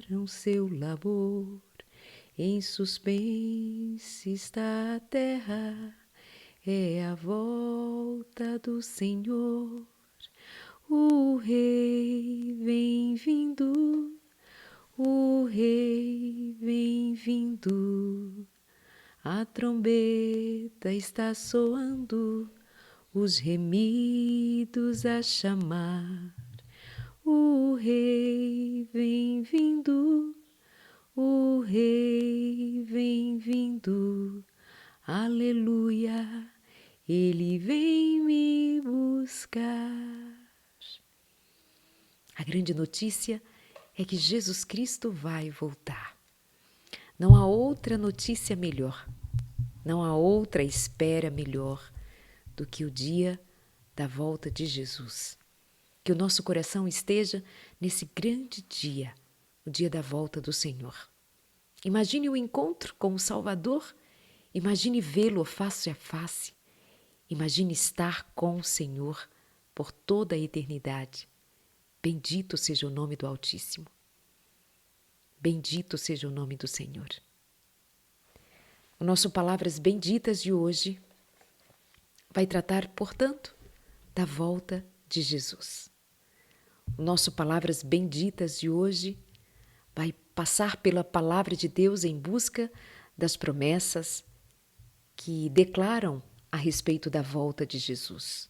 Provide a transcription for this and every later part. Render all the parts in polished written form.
terminaram seu labor. Em suspense está a terra, é a volta do Senhor. O Rei vem vindo, o Rei vem vindo. A trombeta está soando, os remidos a chamar. O Rei vem vindo, o Rei vem vindo. Aleluia, Ele vem me buscar. A grande notícia é que Jesus Cristo vai voltar. Não há outra notícia melhor, não há outra espera melhor do que o dia da volta de Jesus. Que o nosso coração esteja nesse grande dia, o dia da volta do Senhor. Imagine o encontro com o Salvador, imagine vê-lo face a face, imagine estar com o Senhor por toda a eternidade. Bendito seja o nome do Altíssimo. Bendito seja o nome do Senhor. O nosso Palavras Benditas de hoje vai tratar, portanto, da volta de Jesus. O nosso Palavras Benditas de hoje vai passar pela Palavra de Deus em busca das promessas que declaram a respeito da volta de Jesus.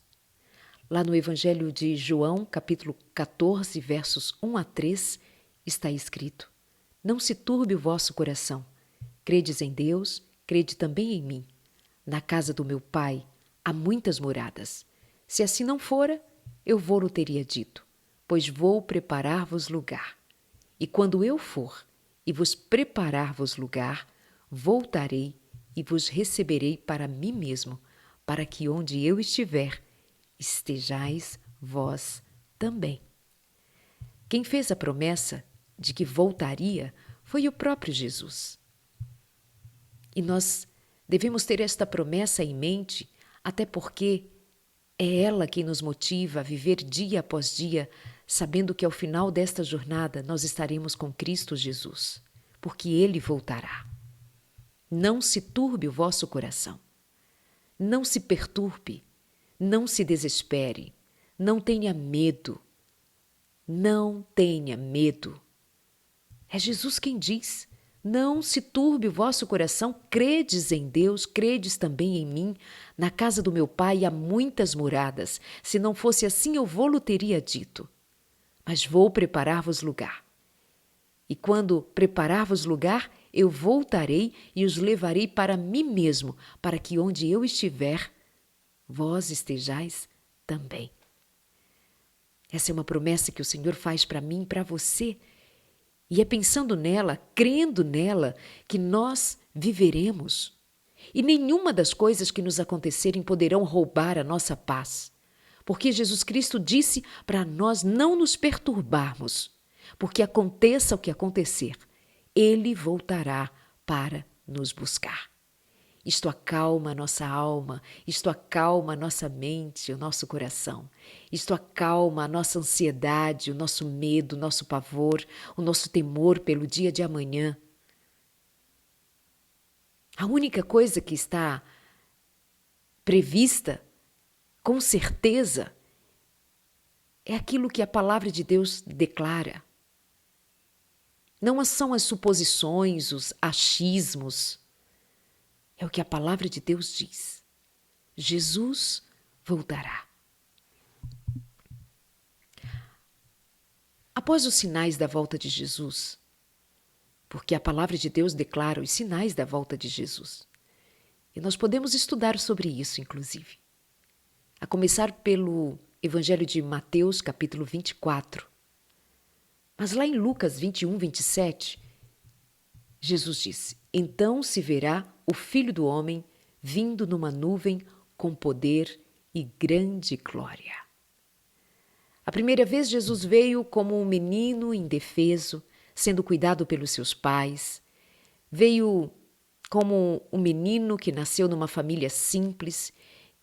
Lá no Evangelho de João, capítulo 14, versos 1 a 3, está escrito: Não se turbe o vosso coração. Credes em Deus, crede também em mim. Na casa do meu Pai há muitas moradas. Se assim não fora, eu vou-lo teria dito, pois vou preparar-vos lugar. E quando eu for e vos preparar-vos lugar, voltarei e vos receberei para mim mesmo, para que onde eu estiver, estejais vós também. Quem fez a promessa de que voltaria foi o próprio Jesus. E nós devemos ter esta promessa em mente, até porque é ela quem nos motiva a viver dia após dia, sabendo que ao final desta jornada nós estaremos com Cristo Jesus, porque Ele voltará. Não se turbe o vosso coração. Não se perturbe, não se desespere, não tenha medo. Não tenha medo. É Jesus quem diz: não se turbe o vosso coração, credes em Deus, credes também em mim. Na casa do meu Pai há muitas moradas. Se não fosse assim, eu vou-lo teria dito. Mas vou preparar-vos lugar. E quando preparar-vos lugar, eu voltarei e os levarei para mim mesmo, para que onde eu estiver, vós estejais também. Essa é uma promessa que o Senhor faz para mim e para você. E é pensando nela, crendo nela, que nós viveremos. E nenhuma das coisas que nos acontecerem poderão roubar a nossa paz. Porque Jesus Cristo disse para nós não nos perturbarmos. Porque aconteça o que acontecer, Ele voltará para nos buscar. Isto acalma a nossa alma, isto acalma a nossa mente, o nosso coração. Isto acalma a nossa ansiedade, o nosso medo, o nosso pavor, o nosso temor pelo dia de amanhã. A única coisa que está prevista, com certeza, é aquilo que a palavra de Deus declara. Não são as suposições, os achismos. É o que a palavra de Deus diz. Jesus voltará. Após os sinais da volta de Jesus, porque a palavra de Deus declara os sinais da volta de Jesus, e nós podemos estudar sobre isso, inclusive. A começar pelo Evangelho de Mateus, capítulo 24. Mas lá em Lucas 21, 27, Jesus disse: Então se verá o Filho do Homem vindo numa nuvem com poder e grande glória. A primeira vez Jesus veio como um menino indefeso, sendo cuidado pelos seus pais. Veio como um menino que nasceu numa família simples,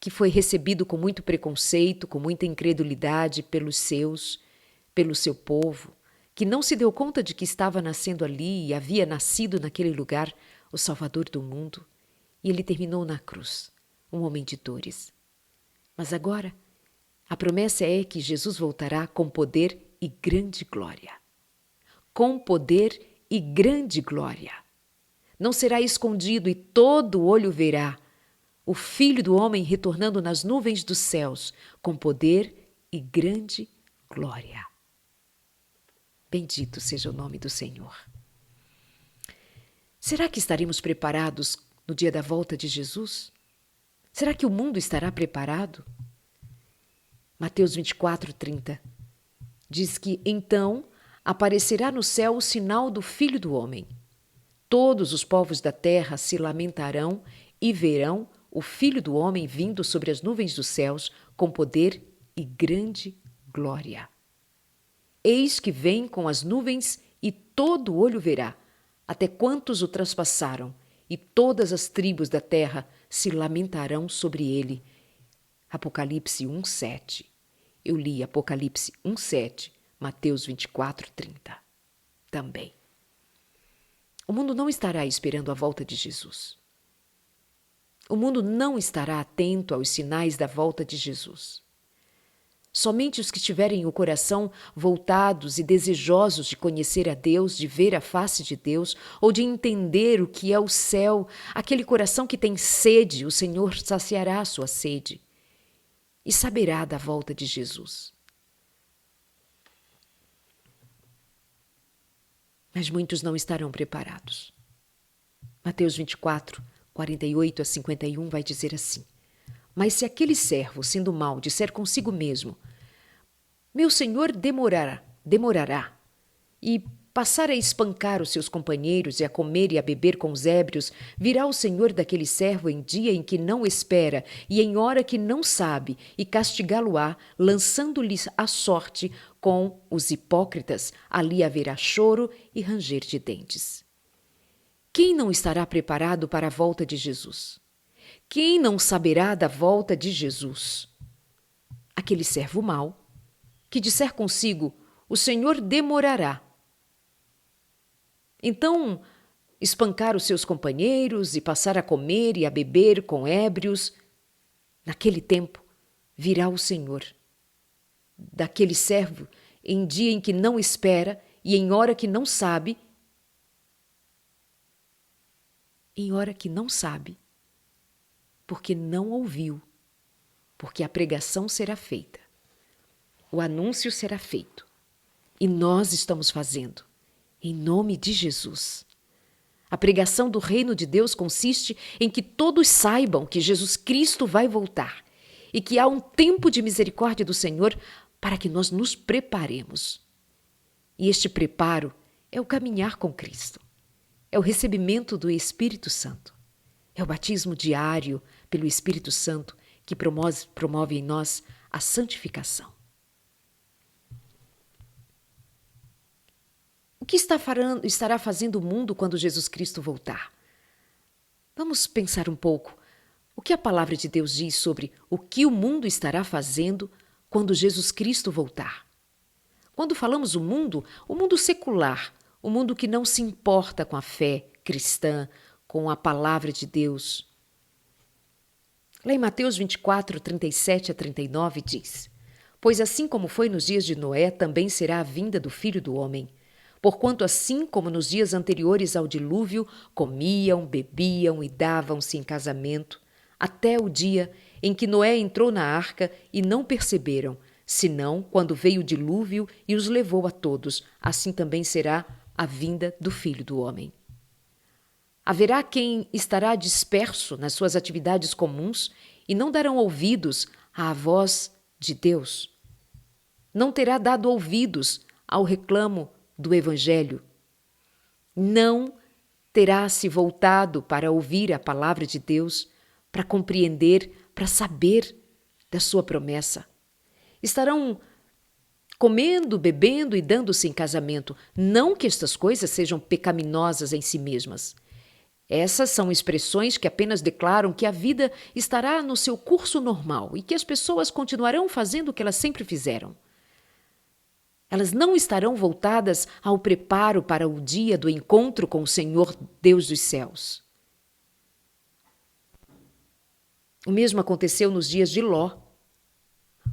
que foi recebido com muito preconceito, com muita incredulidade pelos seus, pelo seu povo, que não se deu conta de que estava nascendo ali e havia nascido naquele lugar o Salvador do mundo, e ele terminou na cruz, um homem de dores. Mas agora, a promessa é que Jesus voltará com poder e grande glória. Com poder e grande glória. Não será escondido e todo olho verá o Filho do Homem retornando nas nuvens dos céus, com poder e grande glória. Bendito seja o nome do Senhor. Será que estaremos preparados no dia da volta de Jesus? Será que o mundo estará preparado? Mateus 24:30 diz que então aparecerá no céu o sinal do Filho do Homem. Todos os povos da terra se lamentarão e verão o Filho do Homem vindo sobre as nuvens dos céus com poder e grande glória. Eis que vem com as nuvens e todo olho verá, até quantos o transpassaram, e todas as tribos da terra se lamentarão sobre ele. Apocalipse 1:7. Eu li Apocalipse 1:7, Mateus 24:30. Também. O mundo não estará esperando a volta de Jesus. O mundo não estará atento aos sinais da volta de Jesus. Somente os que tiverem o coração voltados e desejosos de conhecer a Deus, de ver a face de Deus, ou de entender o que é o céu, aquele coração que tem sede, o Senhor saciará a sua sede e saberá da volta de Jesus. Mas muitos não estarão preparados. Mateus 24, 48 a 51 vai dizer assim: Mas se aquele servo, sendo mau, disser consigo mesmo, meu senhor demorará, e passar a espancar os seus companheiros e a comer e a beber com os ébrios, virá o senhor daquele servo em dia em que não espera e em hora que não sabe, e castigá-lo-á, lançando-lhe a sorte com os hipócritas. Ali haverá choro e ranger de dentes. Quem não estará preparado para a volta de Jesus? Quem não saberá da volta de Jesus? Aquele servo mau, que disser consigo, o Senhor demorará. Então, espancar os seus companheiros e passar a comer e a beber com ébrios, naquele tempo virá o Senhor daquele servo em dia em que não espera e em hora que não sabe, porque não ouviu, porque a pregação será feita, o anúncio será feito, e nós estamos fazendo, em nome de Jesus. A pregação do reino de Deus consiste em que todos saibam que Jesus Cristo vai voltar e que há um tempo de misericórdia do Senhor para que nós nos preparemos. E este preparo é o caminhar com Cristo, é o recebimento do Espírito Santo, é o batismo diário pelo Espírito Santo que promove em nós a santificação. O que estará fazendo o mundo quando Jesus Cristo voltar? Vamos pensar um pouco o que a palavra de Deus diz sobre o que o mundo estará fazendo quando Jesus Cristo voltar. Quando falamos o mundo secular, o mundo que não se importa com a fé cristã, com a palavra de Deus. Lá em Mateus 24, 37 a 39 diz: Pois assim como foi nos dias de Noé, também será a vinda do Filho do Homem. Porquanto assim como nos dias anteriores ao dilúvio, comiam, bebiam e davam-se em casamento, até o dia em que Noé entrou na arca e não perceberam, senão quando veio o dilúvio e os levou a todos, assim também será a vinda do Filho do Homem. Haverá quem estará disperso nas suas atividades comuns e não darão ouvidos à voz de Deus. Não terá dado ouvidos ao reclamo do Evangelho. Não terá se voltado para ouvir a palavra de Deus, para compreender, para saber da sua promessa. Estarão comendo, bebendo e dando-se em casamento. Não que estas coisas sejam pecaminosas em si mesmas. Essas são expressões que apenas declaram que a vida estará no seu curso normal e que as pessoas continuarão fazendo o que elas sempre fizeram. Elas não estarão voltadas ao preparo para o dia do encontro com o Senhor Deus dos céus. O mesmo aconteceu nos dias de Ló.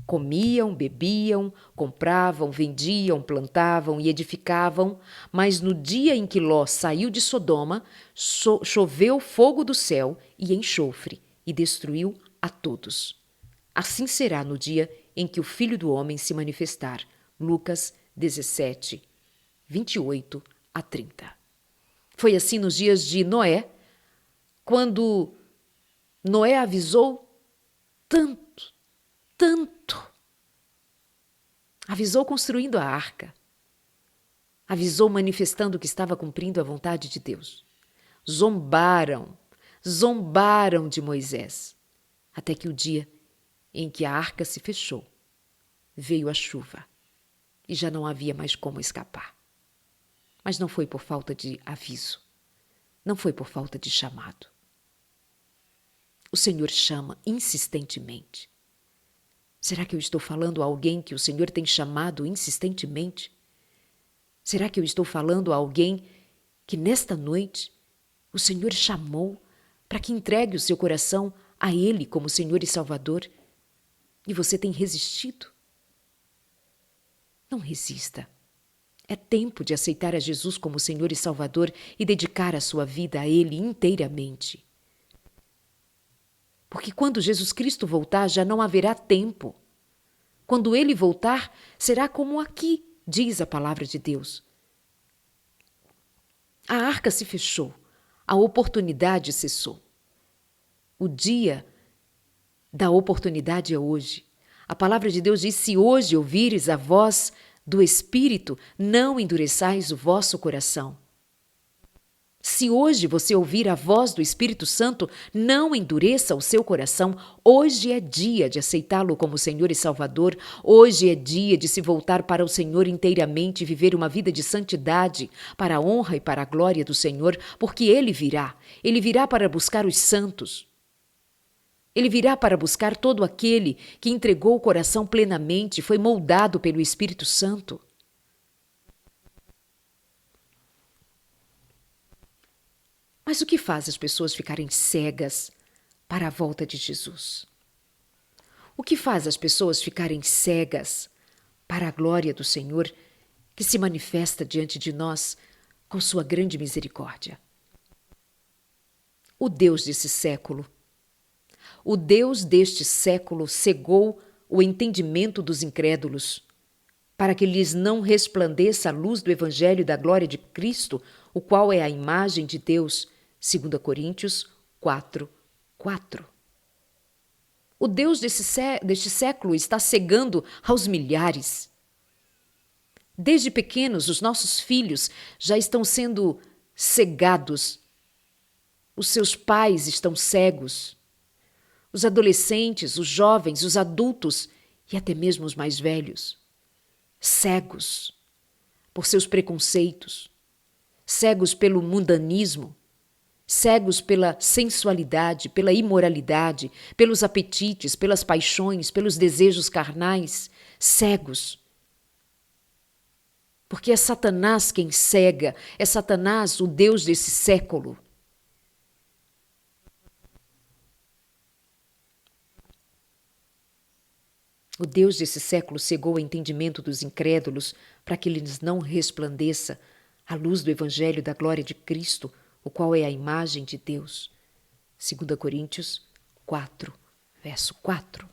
Comiam, bebiam, compravam, vendiam, plantavam e edificavam, mas no dia em que Ló saiu de Sodoma, choveu fogo do céu e enxofre, e destruiu a todos. Assim será no dia em que o Filho do Homem se manifestar. Lucas 17, 28 a 30. Foi assim nos dias de Noé, quando Noé avisou tanto. Avisou construindo a arca. Avisou manifestando que estava cumprindo a vontade de Deus. Zombaram de Moisés, até que o dia em que a arca se fechou, veio a chuva e já não havia mais como escapar. Mas não foi por falta de aviso, não foi por falta de chamado. O Senhor chama insistentemente. Será que eu estou falando a alguém que o Senhor tem chamado insistentemente? Será que eu estou falando a alguém que nesta noite o Senhor chamou para que entregue o seu coração a Ele como Senhor e Salvador e você tem resistido? Não resista. É tempo de aceitar a Jesus como Senhor e Salvador e dedicar a sua vida a Ele inteiramente. Porque quando Jesus Cristo voltar, já não haverá tempo. Quando Ele voltar, será como aqui, diz a palavra de Deus. A arca se fechou, a oportunidade cessou. O dia da oportunidade é hoje. A palavra de Deus diz: se hoje ouvires a voz do Espírito, não endureçais o vosso coração. Se hoje você ouvir a voz do Espírito Santo, não endureça o seu coração. Hoje é dia de aceitá-lo como Senhor e Salvador. Hoje é dia de se voltar para o Senhor inteiramente e viver uma vida de santidade para a honra e para a glória do Senhor, porque Ele virá. Ele virá para buscar os santos. Ele virá para buscar todo aquele que entregou o coração plenamente, foi moldado pelo Espírito Santo. Mas o que faz as pessoas ficarem cegas para a volta de Jesus? O que faz as pessoas ficarem cegas para a glória do Senhor que se manifesta diante de nós com sua grande misericórdia? O Deus desse século cegou o entendimento dos incrédulos, para que lhes não resplandeça a luz do Evangelho da glória de Cristo, o qual é a imagem de Deus, 2 Coríntios 4, 4. O Deus deste século está cegando aos milhares. Desde pequenos, os nossos filhos já estão sendo cegados. Os seus pais estão cegos. Os adolescentes, os jovens, os adultos e até mesmo os mais velhos. Cegos por seus preconceitos, cegos pelo mundanismo, cegos pela sensualidade, pela imoralidade, pelos apetites, pelas paixões, pelos desejos carnais, cegos. Porque é Satanás quem cega, é Satanás o Deus desse século. O Deus desse século cegou o entendimento dos incrédulos para que lhes não resplandeça a luz do Evangelho da glória de Cristo, o qual é a imagem de Deus. 2 Coríntios 4, verso 4.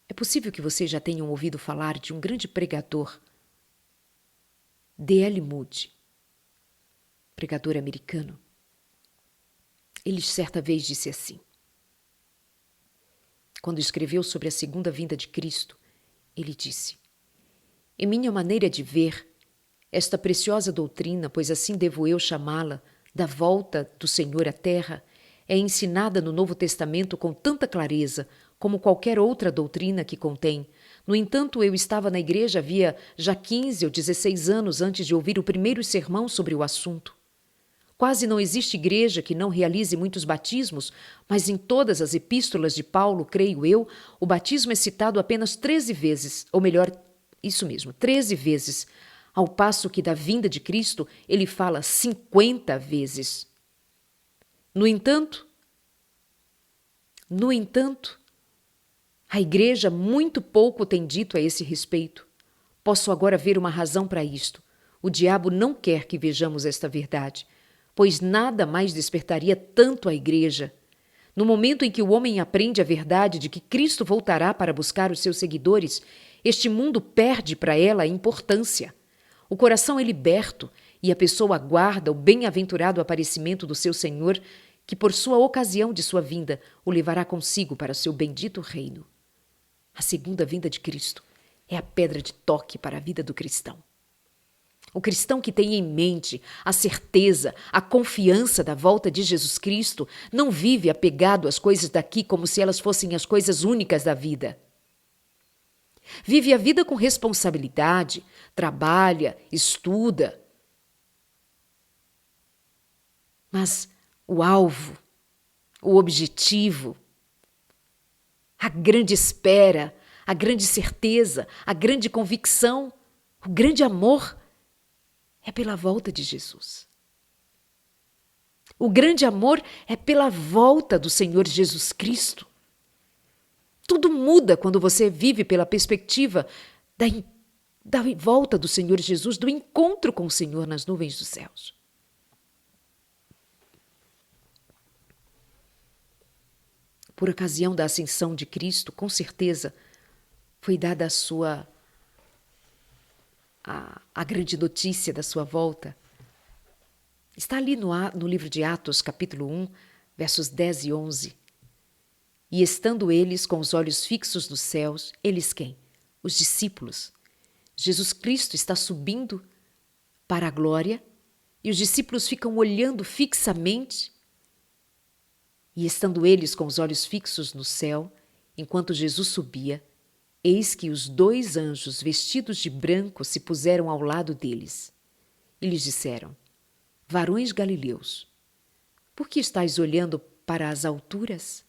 É possível que vocês já tenham ouvido falar de um grande pregador, D.L. Moody, pregador americano. Ele certa vez disse assim: quando escreveu sobre a segunda vinda de Cristo, ele disse: em minha maneira de ver, esta preciosa doutrina, pois assim devo eu chamá-la, da volta do Senhor à terra, é ensinada no Novo Testamento com tanta clareza como qualquer outra doutrina que contém. No entanto, eu estava na igreja havia já 15 ou 16 anos antes de ouvir o primeiro sermão sobre o assunto. Quase não existe igreja que não realize muitos batismos, mas em todas as epístolas de Paulo, creio eu, o batismo é citado apenas 13 vezes, ou melhor, isso mesmo, 13 vezes, ao passo que da vinda de Cristo ele fala 50 vezes. No entanto, a igreja muito pouco tem dito a esse respeito. Posso agora ver uma razão para isto. O diabo não quer que vejamos esta verdade, pois nada mais despertaria tanto a igreja. No momento em que o homem aprende a verdade de que Cristo voltará para buscar os seus seguidores, este mundo perde para ela a importância. O coração é liberto e a pessoa aguarda o bem-aventurado aparecimento do seu Senhor, que por sua ocasião de sua vinda o levará consigo para o seu bendito reino. A segunda vinda de Cristo é a pedra de toque para a vida do cristão. O cristão que tem em mente a certeza, a confiança da volta de Jesus Cristo não vive apegado às coisas daqui como se elas fossem as coisas únicas da vida. Vive a vida com responsabilidade, trabalha, estuda. Mas o alvo, o objetivo, a grande espera, a grande certeza, a grande convicção, o grande amor é pela volta de Jesus. O grande amor é pela volta do Senhor Jesus Cristo. Tudo muda quando você vive pela perspectiva da volta do Senhor Jesus, do encontro com o Senhor nas nuvens dos céus. Por ocasião da ascensão de Cristo, com certeza, foi dada a grande notícia da sua volta. Está ali no livro de Atos, capítulo 1, versos 10 e 11. E estando eles com os olhos fixos nos céus, eles quem? Os discípulos. Jesus Cristo está subindo para a glória e os discípulos ficam olhando fixamente. E estando eles com os olhos fixos no céu, enquanto Jesus subia, eis que os 2 anjos vestidos de branco se puseram ao lado deles. E lhes disseram: Varões galileus, por que estáis olhando para as alturas?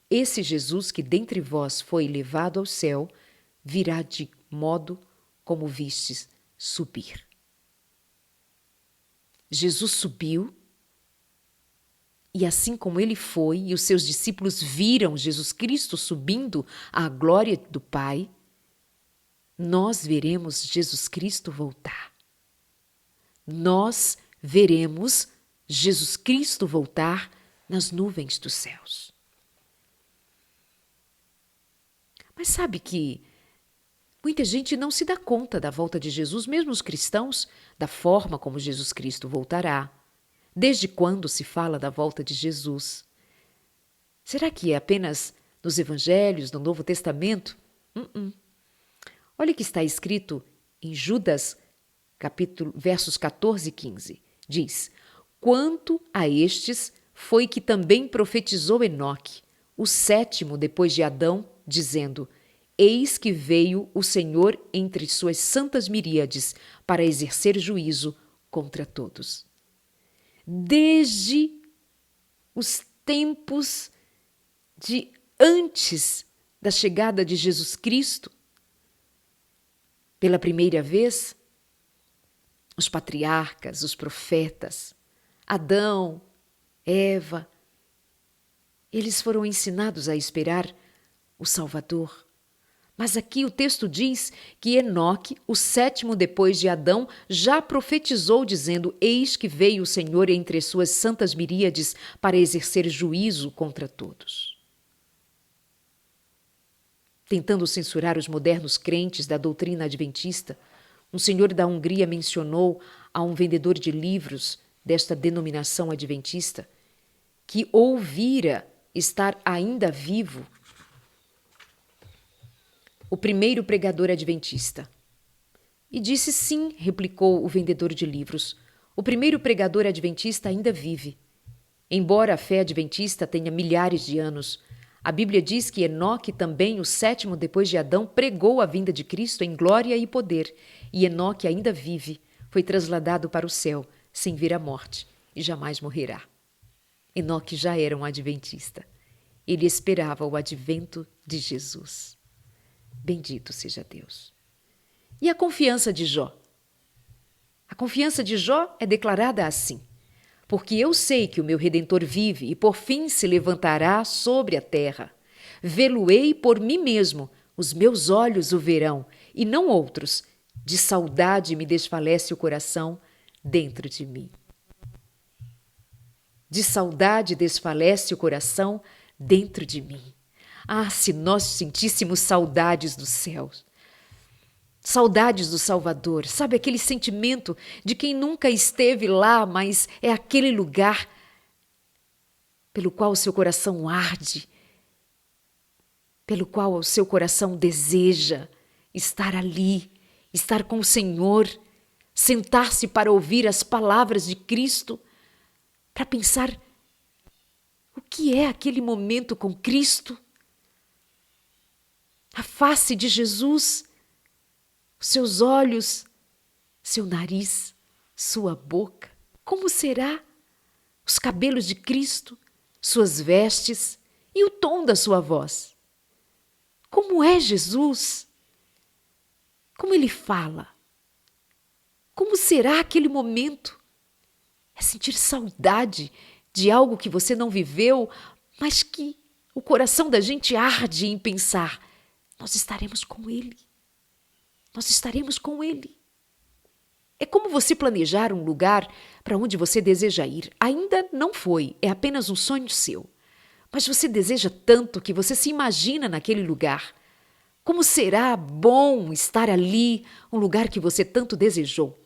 Esse Jesus que dentre vós foi levado ao céu, virá de modo como vistes subir. Jesus subiu, e assim como ele foi, e os seus discípulos viram Jesus Cristo subindo à glória do Pai, nós veremos Jesus Cristo voltar. Nós veremos Jesus Cristo voltar nas nuvens dos céus. Mas sabe que muita gente não se dá conta da volta de Jesus, mesmo os cristãos, da forma como Jesus Cristo voltará. Desde quando se fala da volta de Jesus? Será que é apenas nos Evangelhos, no Novo Testamento? Olha o que está escrito em Judas, versos 14 e 15. Diz: Quanto a estes, foi que também profetizou Enoque, o 7º depois de Adão, dizendo: Eis que veio o Senhor entre suas santas miríades para exercer juízo contra todos. Desde os tempos de antes da chegada de Jesus Cristo, pela primeira vez, os patriarcas, os profetas, Adão, Eva, eles foram ensinados a esperar o Salvador. Mas aqui o texto diz que Enoque, o 7º depois de Adão, já profetizou dizendo: Eis que veio o Senhor entre as suas santas miríades para exercer juízo contra todos. Tentando censurar os modernos crentes da doutrina adventista, um senhor da Hungria mencionou a um vendedor de livros desta denominação adventista que ouvira estar ainda vivo o primeiro pregador adventista. E disse sim, replicou o vendedor de livros. O primeiro pregador adventista ainda vive. Embora a fé adventista tenha milhares de anos, a Bíblia diz que Enoque, também o 7º depois de Adão, pregou a vinda de Cristo em glória e poder. E Enoque ainda vive, foi trasladado para o céu, sem ver a morte. e jamais morrerá. Enoque já era um adventista. Ele esperava o advento de Jesus. Bendito seja Deus. E a confiança de Jó? A confiança de Jó é declarada assim: porque eu sei que o meu Redentor vive e por fim se levantará sobre a terra. Vê-lo-ei por mim mesmo, os meus olhos o verão, e não outros. De saudade me desfalece o coração dentro de mim. De saudade desfalece o coração dentro de mim. Ah, se nós sentíssemos saudades dos céus, saudades do Salvador, sabe aquele sentimento de quem nunca esteve lá, mas é aquele lugar pelo qual o seu coração arde, pelo qual o seu coração deseja estar ali, estar com o Senhor, sentar-se para ouvir as palavras de Cristo, para pensar o que é aquele momento com Cristo, a face de Jesus, os seus olhos, seu nariz, sua boca, como será? Os cabelos de Cristo, suas vestes e o tom da sua voz. Como é Jesus? Como ele fala? Como será aquele momento? É sentir saudade de algo que você não viveu, mas que o coração da gente arde em pensar: nós estaremos com ele. Nós estaremos com ele. É como você planejar um lugar para onde você deseja ir. Ainda não foi, é apenas um sonho seu. Mas você deseja tanto que você se imagina naquele lugar. Como será bom estar ali, um lugar que você tanto desejou.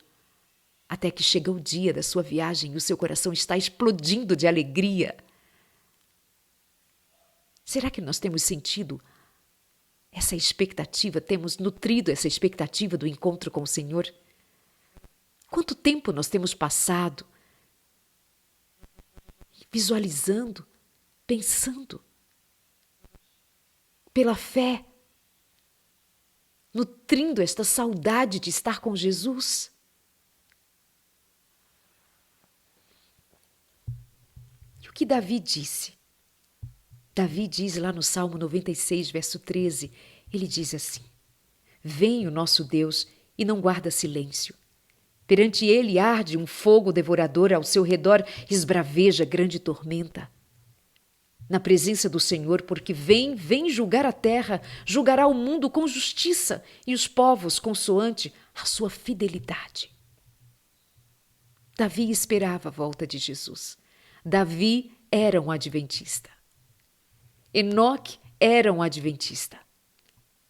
Até que chega o dia da sua viagem e o seu coração está explodindo de alegria. Será que nós temos sentido essa expectativa, temos nutrido essa expectativa do encontro com o Senhor? Quanto tempo nós temos passado visualizando, pensando, pela fé, nutrindo esta saudade de estar com Jesus? E o que Davi disse? Davi diz lá no Salmo 96, verso 13, ele diz assim: vem o nosso Deus e não guarda silêncio. Perante ele arde um fogo devorador, ao seu redor esbraveja grande tormenta. Na presença do Senhor, porque vem julgar a terra, julgará o mundo com justiça e os povos consoante a sua fidelidade. Davi esperava a volta de Jesus. Davi era um adventista. Enoque era um adventista.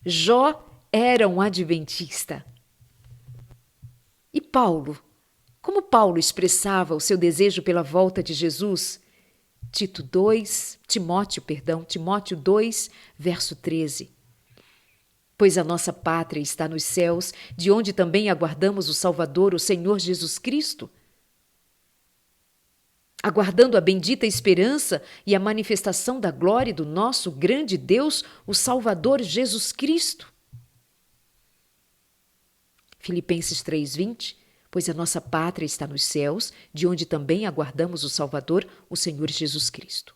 Jó era um adventista. E Paulo? Como Paulo expressava o seu desejo pela volta de Jesus? Timóteo 2, verso 13. Pois a nossa pátria está nos céus, de onde também aguardamos o Salvador, o Senhor Jesus Cristo. Aguardando a bendita esperança e a manifestação da glória do nosso grande Deus, o Salvador Jesus Cristo. Filipenses 3:20, pois a nossa pátria está nos céus, de onde também aguardamos o Salvador, o Senhor Jesus Cristo.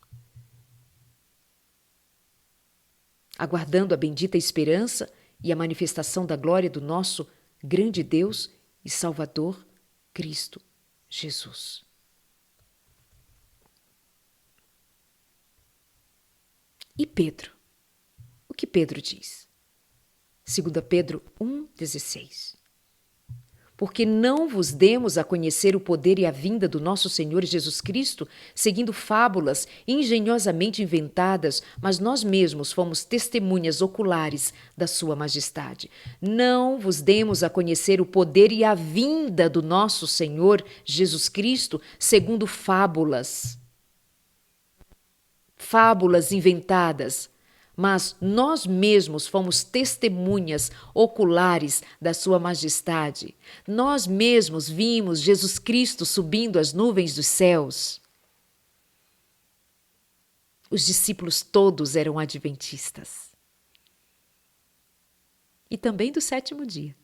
Aguardando a bendita esperança e a manifestação da glória do nosso grande Deus e Salvador, Cristo Jesus. E Pedro? O que Pedro diz? 2 Pedro 1,16. Porque não vos demos a conhecer o poder e a vinda do nosso Senhor Jesus Cristo, seguindo fábulas engenhosamente inventadas, mas nós mesmos fomos testemunhas oculares da sua majestade. Não vos demos a conhecer o poder e a vinda do nosso Senhor Jesus Cristo, segundo fábulas. Fábulas inventadas, mas nós mesmos fomos testemunhas oculares da sua majestade. Nós mesmos vimos Jesus Cristo subindo as nuvens dos céus. Os discípulos todos eram adventistas. E também do sétimo dia.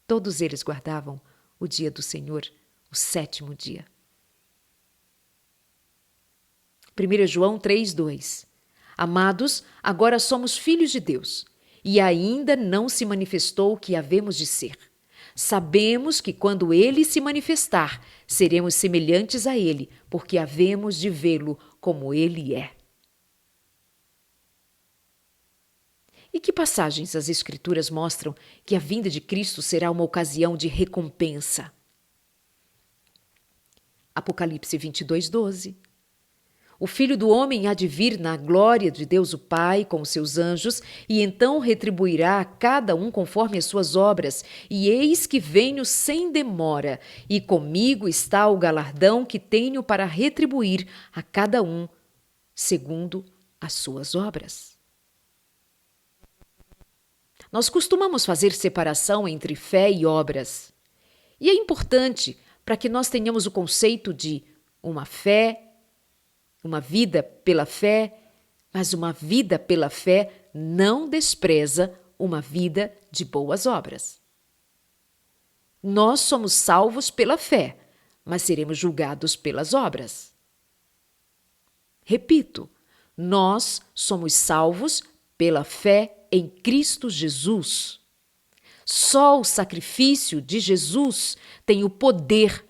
Todos eles guardavam o dia do Senhor, o sétimo dia. 1 João 3:2. Amados, agora somos filhos de Deus, e ainda não se manifestou o que havemos de ser. Sabemos que quando Ele se manifestar, seremos semelhantes a Ele, porque havemos de vê-lo como Ele é. E que passagens as Escrituras mostram que a vinda de Cristo será uma ocasião de recompensa? Apocalipse 22:12. O Filho do Homem há de vir na glória de Deus o Pai com os seus anjos, e então retribuirá a cada um conforme as suas obras. E eis que venho sem demora, e comigo está o galardão que tenho para retribuir a cada um segundo as suas obras. Nós costumamos fazer separação entre fé e obras. E é importante para que nós tenhamos o conceito de uma vida pela fé, mas uma vida pela fé não despreza uma vida de boas obras. Nós somos salvos pela fé, mas seremos julgados pelas obras. Repito, nós somos salvos pela fé em Cristo Jesus. Só o sacrifício de Jesus tem o poder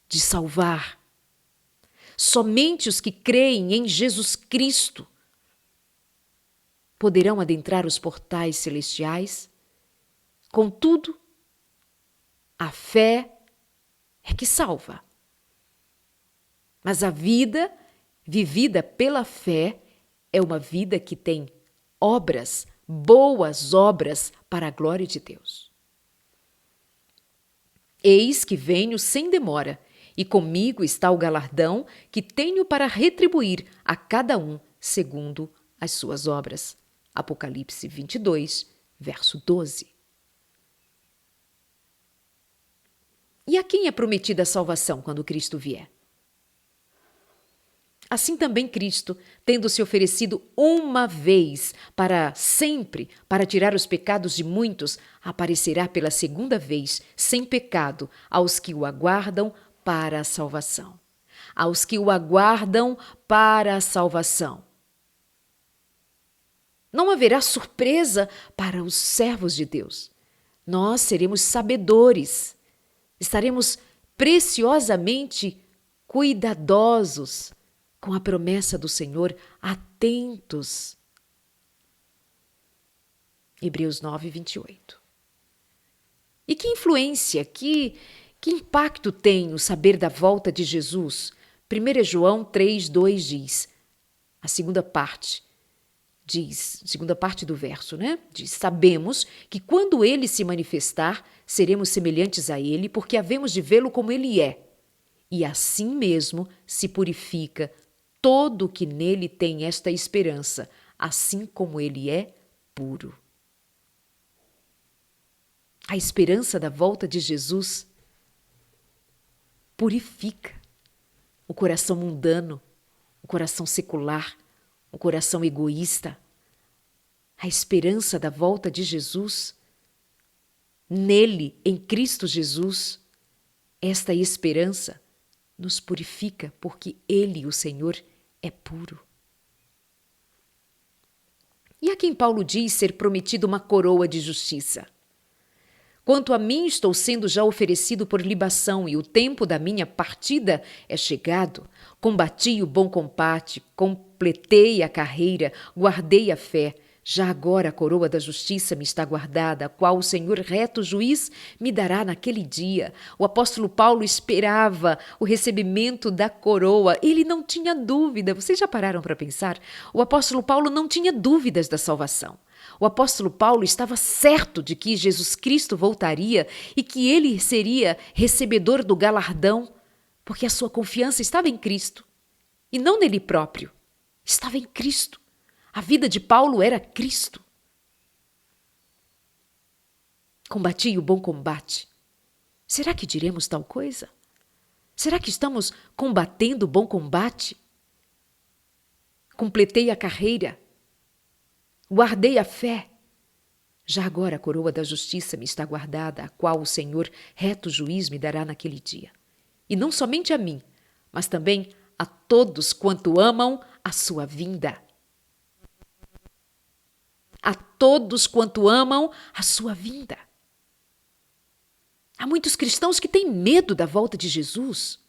de salvar. Somente os que creem em Jesus Cristo poderão adentrar os portais celestiais. Contudo, a fé é que salva. Mas a vida vivida pela fé é uma vida que tem obras, boas obras para a glória de Deus. Eis que venho sem demora, e comigo está o galardão que tenho para retribuir a cada um segundo as suas obras. Apocalipse 22, verso 12. E a quem é prometida a salvação quando Cristo vier? Assim também Cristo, tendo se oferecido uma vez para sempre, para tirar os pecados de muitos, aparecerá pela segunda vez, sem pecado, aos que o aguardam para a salvação. Aos que o aguardam para a salvação. Não haverá surpresa para os servos de Deus. Nós seremos sabedores, estaremos preciosamente cuidadosos com a promessa do Senhor, atentos. Hebreus 9, 28. E que influência, que impacto tem o saber da volta de Jesus? 1 João 3:2 diz, a segunda parte do verso, né? Diz, sabemos que quando ele se manifestar, seremos semelhantes a ele, porque havemos de vê-lo como ele é. E assim mesmo se purifica todo o que nele tem esta esperança, assim como ele é puro. A esperança da volta de Jesus purifica o coração mundano, o coração secular, o coração egoísta. A esperança da volta de Jesus, nele, em Cristo Jesus, esta esperança nos purifica, porque Ele, o Senhor, é puro. E a quem Paulo diz ser prometido uma coroa de justiça? Quanto a mim, estou sendo já oferecido por libação, e o tempo da minha partida é chegado. Combati o bom combate, completei a carreira, guardei a fé. Já agora a coroa da justiça me está guardada, a qual o Senhor reto juiz me dará naquele dia. O apóstolo Paulo esperava o recebimento da coroa. Ele não tinha dúvida. Vocês já pararam para pensar? O apóstolo Paulo não tinha dúvidas da salvação. O apóstolo Paulo estava certo de que Jesus Cristo voltaria e que ele seria recebedor do galardão, porque a sua confiança estava em Cristo e não nele próprio. Estava em Cristo. A vida de Paulo era Cristo. Combati o bom combate. Será que diremos tal coisa? Será que estamos combatendo o bom combate? Completei a carreira. Guardei a fé. Já agora a coroa da justiça me está guardada, a qual o Senhor, reto juiz, me dará naquele dia. E não somente a mim, mas também a todos quanto amam a sua vinda. A todos quanto amam a sua vinda. Há muitos cristãos que têm medo da volta de Jesus.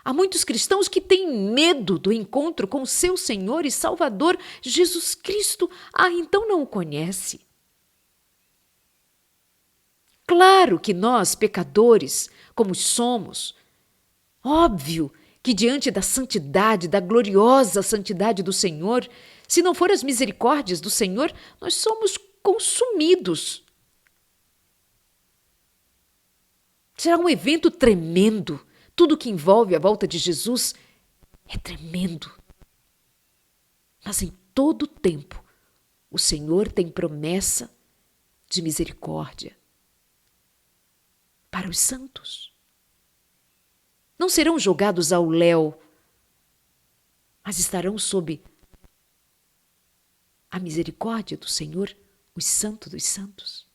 Há muitos cristãos que têm medo do encontro com o seu Senhor e Salvador, Jesus Cristo. Então não o conhece. Claro que nós, pecadores, como somos, óbvio que diante da santidade, da gloriosa santidade do Senhor, se não for as misericórdias do Senhor, nós somos consumidos. Será um evento tremendo. Tudo que envolve a volta de Jesus é tremendo. Mas em todo o tempo, o Senhor tem promessa de misericórdia para os santos. Não serão jogados ao léu, mas estarão sob a misericórdia do Senhor, os santos dos santos.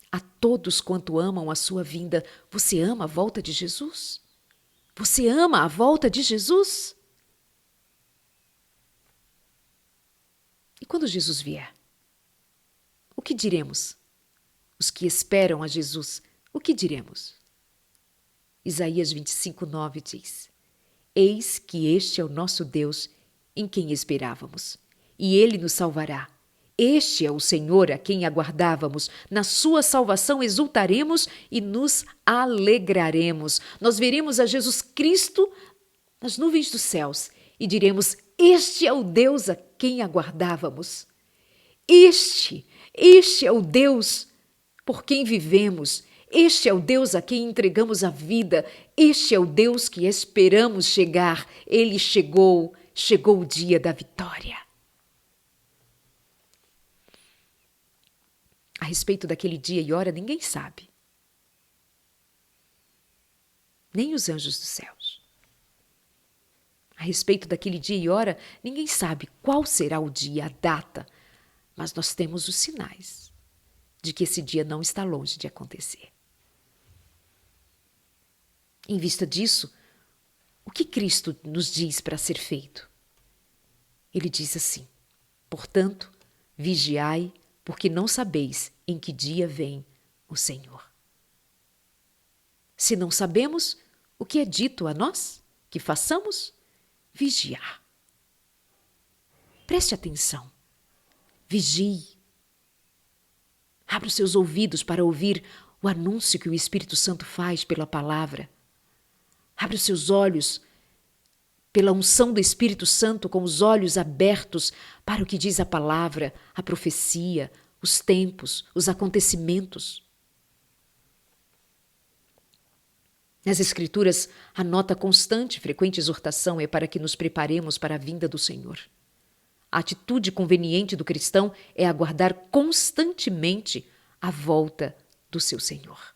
A todos quanto amam a sua vinda, você ama a volta de Jesus? Você ama a volta de Jesus? E quando Jesus vier, o que diremos? Os que esperam a Jesus, o que diremos? Isaías 25:9 diz: Eis que este é o nosso Deus, em quem esperávamos, e ele nos salvará. Este é o Senhor a quem aguardávamos. Na sua salvação exultaremos e nos alegraremos. Nós veremos a Jesus Cristo nas nuvens dos céus e diremos: Este é o Deus a quem aguardávamos. Este é o Deus por quem vivemos. Este é o Deus a quem entregamos a vida. Este é o Deus que esperamos chegar. Ele chegou o dia da vitória. A respeito daquele dia e hora, ninguém sabe. Nem os anjos dos céus. A respeito daquele dia e hora, ninguém sabe qual será o dia, a data, mas nós temos os sinais de que esse dia não está longe de acontecer. Em vista disso, o que Cristo nos diz para ser feito? Ele diz assim: portanto, vigiai, porque não sabeis em que dia vem o Senhor. Se não sabemos, o que é dito a nós que façamos? Vigiar. Preste atenção. Vigie. Abra os seus ouvidos para ouvir o anúncio que o Espírito Santo faz pela palavra. Abra os seus olhos pela unção do Espírito Santo, com os olhos abertos para o que diz a palavra, a profecia, os tempos, os acontecimentos. Nas Escrituras, a nota constante e frequente exortação é para que nos preparemos para a vinda do Senhor. A atitude conveniente do cristão é aguardar constantemente a volta do seu Senhor.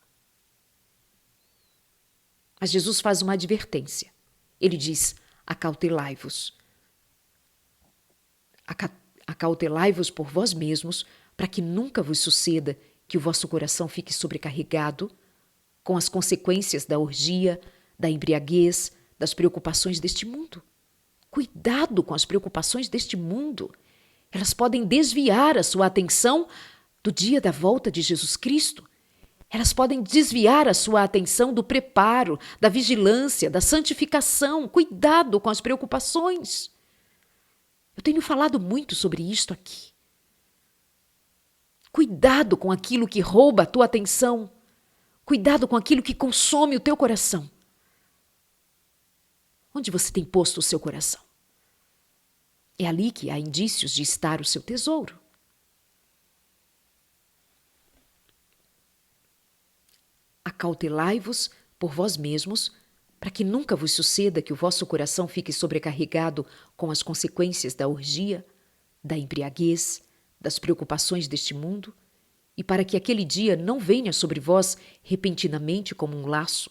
Mas Jesus faz uma advertência. Ele diz: acautelai-vos. Acautelai-vos por vós mesmos, para que nunca vos suceda que o vosso coração fique sobrecarregado com as consequências da orgia, da embriaguez, das preocupações deste mundo. Cuidado com as preocupações deste mundo. Elas podem desviar a sua atenção do dia da volta de Jesus Cristo. Elas podem desviar a sua atenção do preparo, da vigilância, da santificação. Cuidado com as preocupações. Eu tenho falado muito sobre isto aqui. Cuidado com aquilo que rouba a tua atenção. Cuidado com aquilo que consome o teu coração. Onde você tem posto o seu coração? É ali que há indícios de estar o seu tesouro. Acautelai-vos por vós mesmos, para que nunca vos suceda que o vosso coração fique sobrecarregado com as consequências da orgia, da embriaguez, das preocupações deste mundo, e para que aquele dia não venha sobre vós repentinamente como um laço,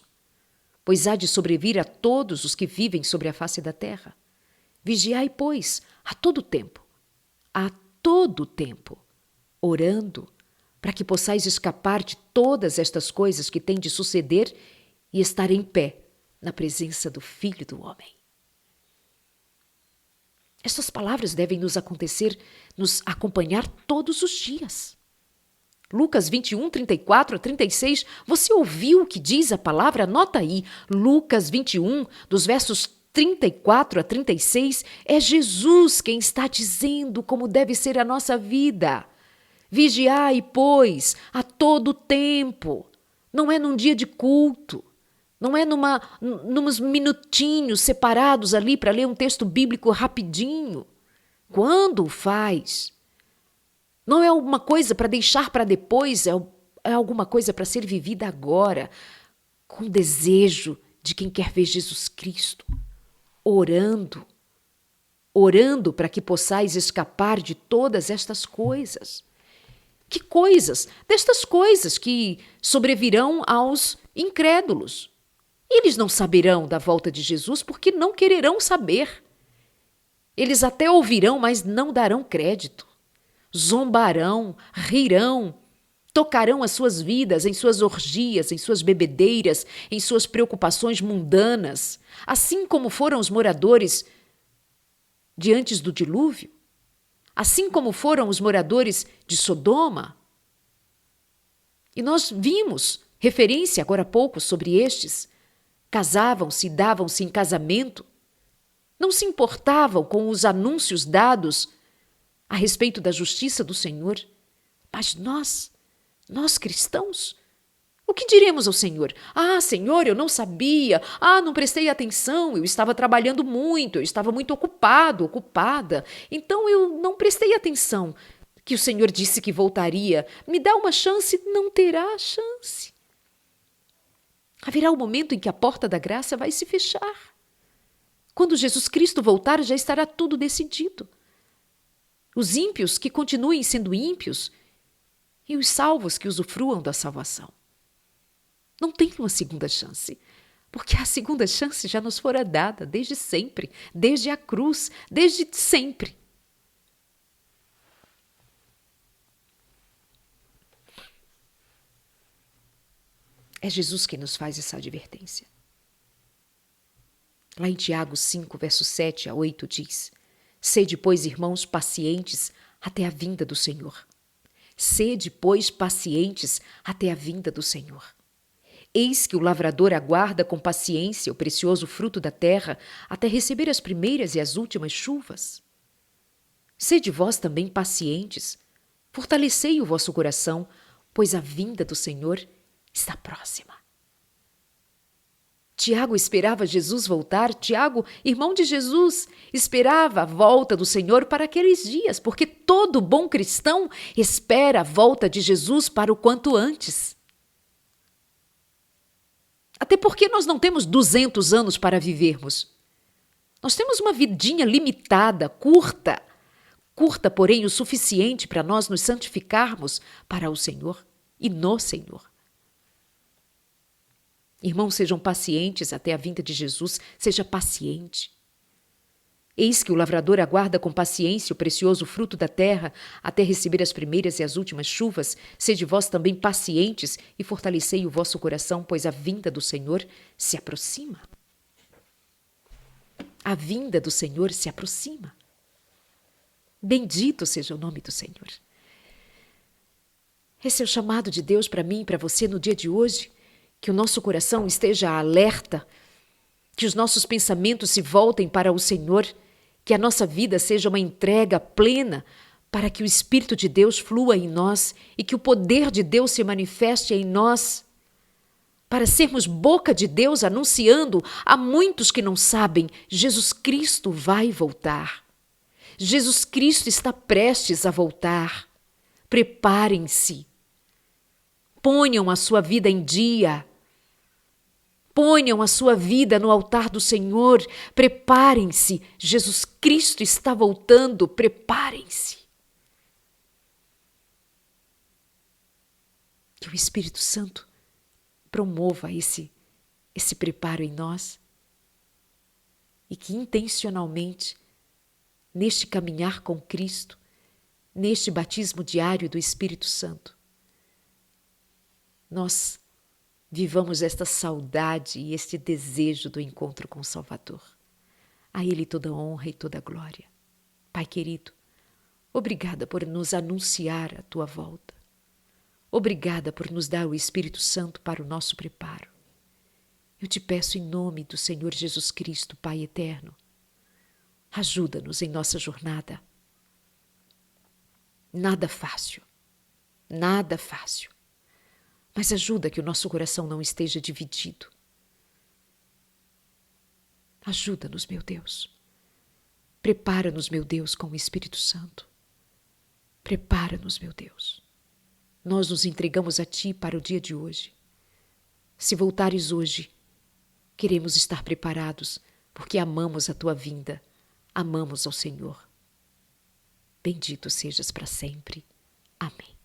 pois há de sobrevir a todos os que vivem sobre a face da terra. Vigiai, pois, a todo tempo, orando, para que possais escapar de todas estas coisas que têm de suceder e estar em pé na presença do Filho do Homem. Estas palavras devem nos acompanhar todos os dias. Lucas 21, 34 a 36, você ouviu o que diz a palavra? Anota aí, Lucas 21, dos versos 34 a 36, é Jesus quem está dizendo como deve ser a nossa vida. Vigiai, pois, a todo tempo. Não é num dia de culto, não é nos minutinhos separados ali para ler um texto bíblico rapidinho. Quando o faz? Não é alguma coisa para deixar para depois, é alguma coisa para ser vivida agora, com desejo de quem quer ver Jesus Cristo, orando para que possais escapar de todas estas coisas. Que coisas? Destas coisas que sobrevirão aos incrédulos. Eles não saberão da volta de Jesus porque não quererão saber. Eles até ouvirão, mas não darão crédito. Zombarão, rirão, tocarão as suas vidas em suas orgias, em suas bebedeiras, em suas preocupações mundanas, assim como foram os moradores de antes do dilúvio, assim como foram os moradores de Sodoma. E nós vimos referência agora há pouco sobre estes. Casavam-se, davam-se em casamento, não se importavam com os anúncios dados a respeito da justiça do Senhor. Mas nós cristãos, o que diremos ao Senhor? Ah, Senhor, eu não sabia. Ah, não prestei atenção. Eu estava trabalhando muito. Eu estava muito ocupada. Então eu não prestei atenção. Que o Senhor disse que voltaria. Me dá uma chance? Não terá chance. Haverá um momento em que a porta da graça vai se fechar. Quando Jesus Cristo voltar, já estará tudo decidido. Os ímpios que continuem sendo ímpios e os salvos que usufruam da salvação. Não tem uma segunda chance, porque a segunda chance já nos fora dada desde sempre, desde a cruz, desde sempre. É Jesus quem nos faz essa advertência. Lá em Tiago 5, versos 7 a 8 diz: Sede, pois, irmãos, pacientes até a vinda do Senhor. Sede, pois, pacientes até a vinda do Senhor. Eis que o lavrador aguarda com paciência o precioso fruto da terra até receber as primeiras e as últimas chuvas. Sede vós também pacientes, fortalecei o vosso coração, pois a vinda do Senhor está próxima. Tiago esperava Jesus voltar. Tiago, irmão de Jesus, esperava a volta do Senhor para aqueles dias, porque todo bom cristão espera a volta de Jesus para o quanto antes. Até porque nós não temos 200 anos para vivermos. Nós temos uma vidinha limitada, curta, porém o suficiente para nós nos santificarmos para o Senhor e no Senhor. Irmãos, sejam pacientes até a vinda de Jesus, seja paciente. Eis que o lavrador aguarda com paciência o precioso fruto da terra até receber as primeiras e as últimas chuvas. Sede vós também pacientes e fortalecei o vosso coração, pois a vinda do Senhor se aproxima. A vinda do Senhor se aproxima. Bendito seja o nome do Senhor. Esse é o chamado de Deus para mim e para você no dia de hoje. Que o nosso coração esteja alerta, que os nossos pensamentos se voltem para o Senhor, que a nossa vida seja uma entrega plena para que o Espírito de Deus flua em nós e que o poder de Deus se manifeste em nós, para sermos boca de Deus anunciando a muitos que não sabem, Jesus Cristo vai voltar. Jesus Cristo está prestes a voltar. Preparem-se. Ponham a sua vida em dia. Ponham a sua vida no altar do Senhor. Preparem-se. Jesus Cristo está voltando. Preparem-se. Que o Espírito Santo promova esse preparo em nós e que intencionalmente, neste caminhar com Cristo, neste batismo diário do Espírito Santo, nós Vivamos esta saudade e este desejo do encontro com o Salvador. A Ele toda honra e toda glória. Pai querido, obrigada por nos anunciar a Tua volta. Obrigada por nos dar o Espírito Santo para o nosso preparo. Eu te peço em nome do Senhor Jesus Cristo, Pai eterno, ajuda-nos em nossa jornada. Nada fácil, mas ajuda que o nosso coração não esteja dividido. Ajuda-nos, meu Deus. Prepara-nos, meu Deus, com o Espírito Santo. Prepara-nos, meu Deus. Nós nos entregamos a Ti para o dia de hoje. Se voltares hoje, queremos estar preparados, porque amamos a Tua vinda, amamos ao Senhor. Bendito sejas para sempre. Amém.